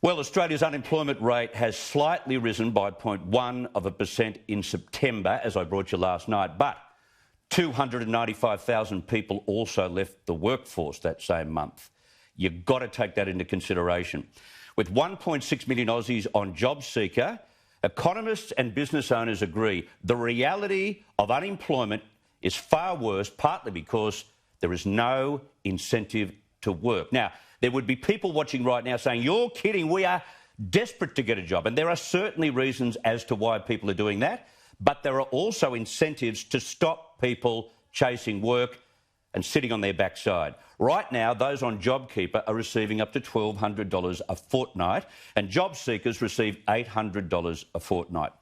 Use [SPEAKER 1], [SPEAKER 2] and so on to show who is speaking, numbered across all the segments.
[SPEAKER 1] Well, Australia's unemployment rate has slightly risen by 0.1% in September, as I brought you last night, but 295,000 people also left the workforce that same month. You've got to take that into consideration. With 1.6 million Aussies on JobSeeker, economists and business owners agree the reality of unemployment is far worse, partly because there is no incentive to work. Now, there would be people watching right now saying, you're kidding, we are desperate to get a job. And there are certainly reasons as to why people are doing that, but there are also incentives to stop people chasing work and sitting on their backside. Right now, those on JobKeeper are receiving up to $1,200 a fortnight, and job seekers receive $800 a fortnight.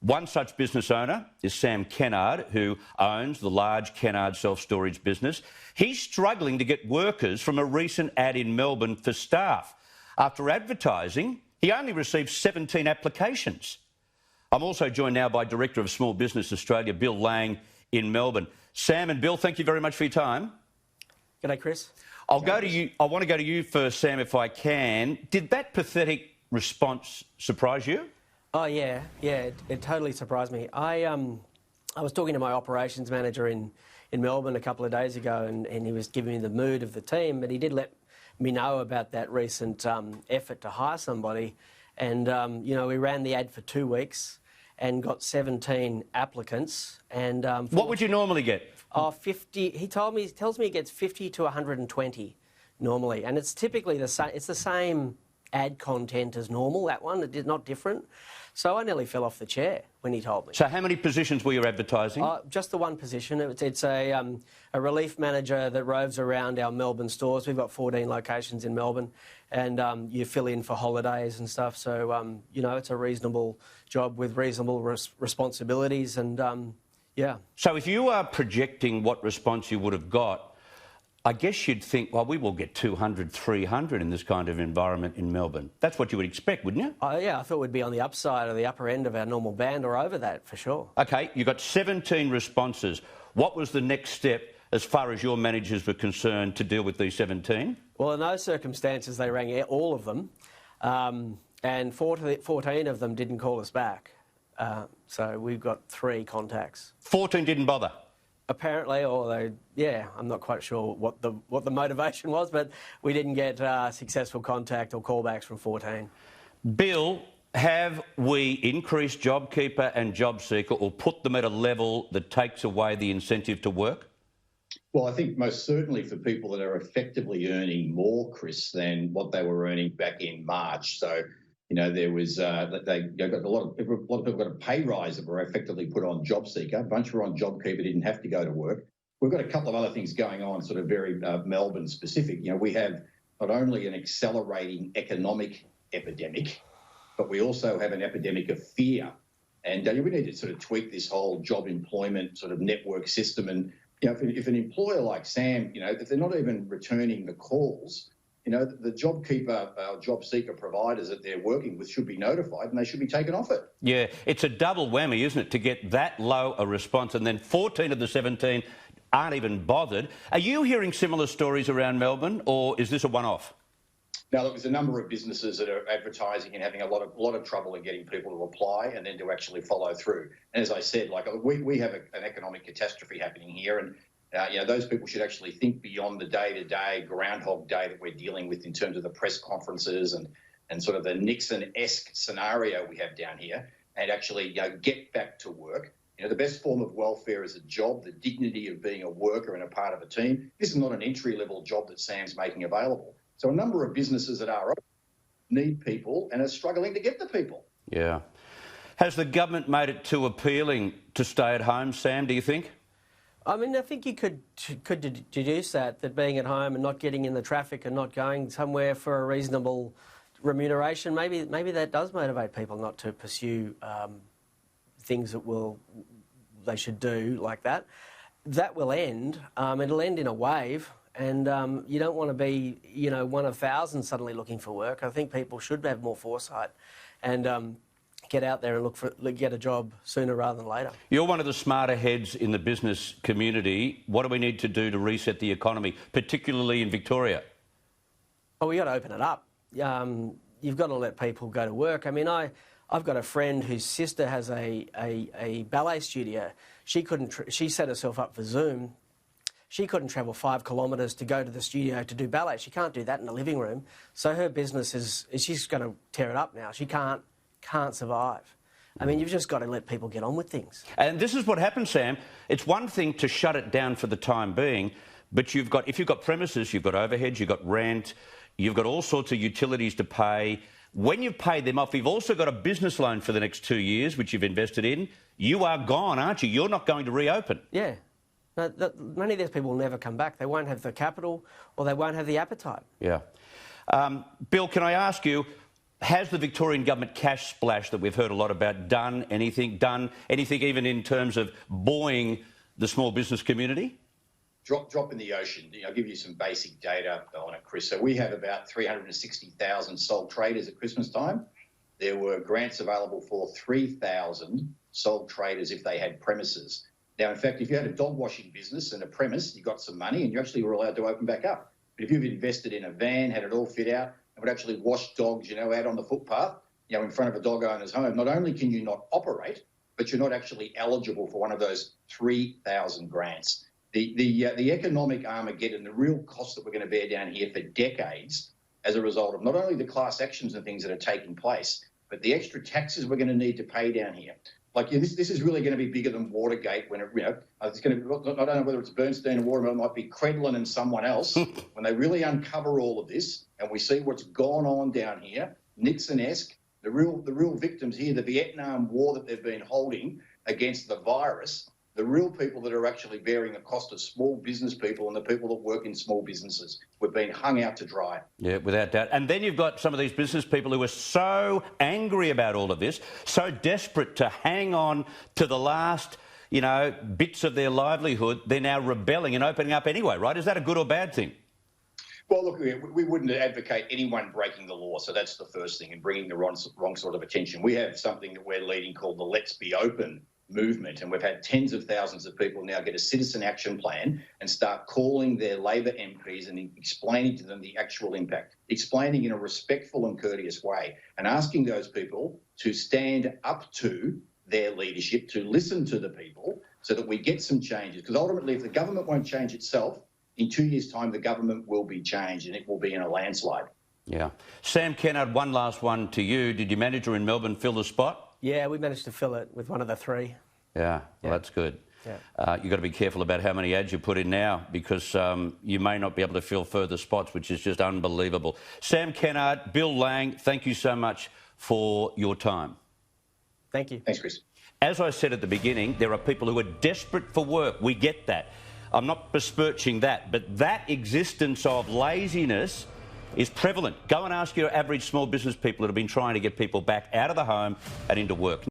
[SPEAKER 1] One such business owner is Sam Kennard, who owns the large Kennard self-storage business. He's struggling to get workers from a recent ad in Melbourne for staff. After advertising, he only received 17 applications. I'm also joined now by Director of Small Business Australia, Bill Lang, in Melbourne. Sam and Bill, thank you very much for your time.
[SPEAKER 2] G'day, Chris.
[SPEAKER 1] I'll go to you. I want to go to you first, Sam, if I can. Did that pathetic response surprise you?
[SPEAKER 2] Oh, yeah, it totally surprised me. I was talking to my operations manager in Melbourne a couple of days ago, and he was giving me the mood of the team, but he did let me know about that recent effort to hire somebody. And, you know, we ran the ad for 2 weeks and got 17 applicants. And
[SPEAKER 1] what would you normally get?
[SPEAKER 2] 50. He tells me he gets 50 to 120 normally, and it's typically the same. It's the same ad content as normal. That one, it is not different. So I nearly fell off the chair when he told me.
[SPEAKER 1] So how many positions were you advertising?
[SPEAKER 2] Just the one position. It's a relief manager that roves around our Melbourne stores. We've got 14 locations in Melbourne, and you fill in for holidays and stuff. So, you know, it's a reasonable job with reasonable responsibilities, and, yeah.
[SPEAKER 1] So if you are projecting what response you would have got, I guess you'd think, well, we will get 200, 300 in this kind of environment in Melbourne. That's what you would expect, wouldn't you?
[SPEAKER 2] Yeah, I thought we'd be on the upside or the upper end of our normal band or over that, for sure.
[SPEAKER 1] OK, you got 17 responses. What was the next step as far as your managers were concerned to deal with these 17?
[SPEAKER 2] Well, in those circumstances, they rang all of them, and 14 of them didn't call us back. So we've got 3 contacts. 14
[SPEAKER 1] didn't bother?
[SPEAKER 2] Apparently, or they, yeah, I'm not quite sure what the motivation was, but we didn't get successful contact or callbacks from 14.
[SPEAKER 1] Bill, have we increased JobKeeper and JobSeeker or put them at a level that takes away the incentive to work?
[SPEAKER 3] Well, I think most certainly for people that are effectively earning more, Chris, than what they were earning back in March. So, you know, there was got a lot of people got a pay rise that were effectively put on JobSeeker. A bunch were on JobKeeper, didn't have to go to work. We've got a couple of other things going on, sort of very Melbourne specific. You know, we have not only an accelerating economic epidemic, but we also have an epidemic of fear. And we need to sort of tweak this whole job employment sort of network system. And, you know, if an employer like Sam, you know, if they're not even returning the calls, you know, the JobKeeper, JobSeeker providers that they're working with should be notified and they should be taken off it.
[SPEAKER 1] Yeah, it's a double whammy, isn't it, to get that low a response and then 14 of the 17 aren't even bothered. Are you hearing similar stories around Melbourne, or is this a one-off?
[SPEAKER 3] Now, look, there's a number of businesses that are advertising and having a lot of trouble in getting people to apply and then to actually follow through. And as I said, like we have an economic catastrophe happening here, and you know, those people should actually think beyond the day-to-day Groundhog Day that we're dealing with in terms of the press conferences and sort of the Nixon-esque scenario we have down here, and actually, you know, get back to work. You know, the best form of welfare is a job, the dignity of being a worker and a part of a team. This is not an entry-level job that Sam's making available. So a number of businesses that are need people and are struggling to get the people.
[SPEAKER 1] Yeah. Has the government made it too appealing to stay at home, Sam, do you think?
[SPEAKER 2] I mean, I think you could deduce that being at home and not getting in the traffic and not going somewhere for a reasonable remuneration, maybe that does motivate people not to pursue things that they should do like that. That will end. It'll end in a wave, and you don't want to be, you know, one of thousands suddenly looking for work. I think people should have more foresight and get out there and get a job sooner rather than later. You're
[SPEAKER 1] one of the smarter heads in the business community. What do we need to do to reset the economy, particularly in Victoria?
[SPEAKER 2] Well, we got to open it up. you've got to let people go to work. I mean, I've got a friend whose sister has a ballet studio. She set herself up for Zoom. She couldn't travel 5 kilometres to go to the studio to do ballet. She can't do that in the living room. So her business she's going to tear it up now. She can't survive. I mean, you've just got to let people get on with things.
[SPEAKER 1] And this is what happens, Sam. It's one thing to shut it down for the time being, but if you've got premises, you've got overheads, you've got rent, you've got all sorts of utilities to pay. When you've paid them off, you've also got a business loan for the next 2 years, which you've invested in. You are gone, aren't you? You're not going to reopen.
[SPEAKER 2] Yeah. No, many of these people will never come back. They won't have the capital or they won't have the appetite.
[SPEAKER 1] Yeah. Bill, can I ask you, has the Victorian Government cash splash that we've heard a lot about done anything even in terms of buoying the small business community?
[SPEAKER 3] Drop in the ocean. I'll give you some basic data on it, Chris. So we have about 360,000 sole traders at Christmas time. There were grants available for 3,000 sole traders if they had premises. Now, in fact, if you had a dog washing business and a premise, you got some money and you actually were allowed to open back up. But if you've invested in a van, had it all fit out, and would actually wash dogs, out on the footpath, in front of a dog owner's home, not only can you not operate, but you're not actually eligible for one of those 3,000 grants. The economic Armageddon, the real cost that we're going to bear down here for decades as a result of not only the class actions and things that are taking place, but the extra taxes we're going to need to pay down here. This is really going to be bigger than Watergate when it's going to, I don't know whether it's Bernstein or Watergate, it might be Credlin and someone else, when they really uncover all of this and we see what's gone on down here, Nixon-esque, the real victims here, the Vietnam War that they've been holding against the virus, the real people that are actually bearing the cost of small business people and the people that work in small businesses. We've been hung out to dry. Yeah,
[SPEAKER 1] without doubt. And then you've got some of these business people who are so angry about all of this, so desperate to hang on to the last, bits of their livelihood, they're now rebelling and opening up anyway, right? Is that a good or bad thing?
[SPEAKER 3] Well, look, we wouldn't advocate anyone breaking the law, so that's the first thing, and bringing the wrong sort of attention. We have something that we're leading called the Let's Be Open movement, and we've had tens of thousands of people now get a citizen action plan and start calling their Labor MPs and explaining to them the actual impact, explaining in a respectful and courteous way, and asking those people to stand up to their leadership, to listen to the people so that we get some changes. Because ultimately, if the government won't change itself, in 2 years' time, the government will be changed and it will be in a landslide.
[SPEAKER 1] Yeah. Sam Kennard, one last one to you. Did your manager in Melbourne fill the spot?
[SPEAKER 2] Yeah, we managed to fill it with one of the 3.
[SPEAKER 1] Yeah, well, that's good. Yeah. You've got to be careful about how many ads you put in now because you may not be able to fill further spots, which is just unbelievable. Sam Kennard, Bill Lang, thank you so much for your time.
[SPEAKER 2] Thank you.
[SPEAKER 3] Thanks, Chris.
[SPEAKER 1] As I said at the beginning, there are people who are desperate for work. We get that. I'm not besmirching that, but that existence of laziness is prevalent. Go and ask your average small business people that have been trying to get people back out of the home and into work.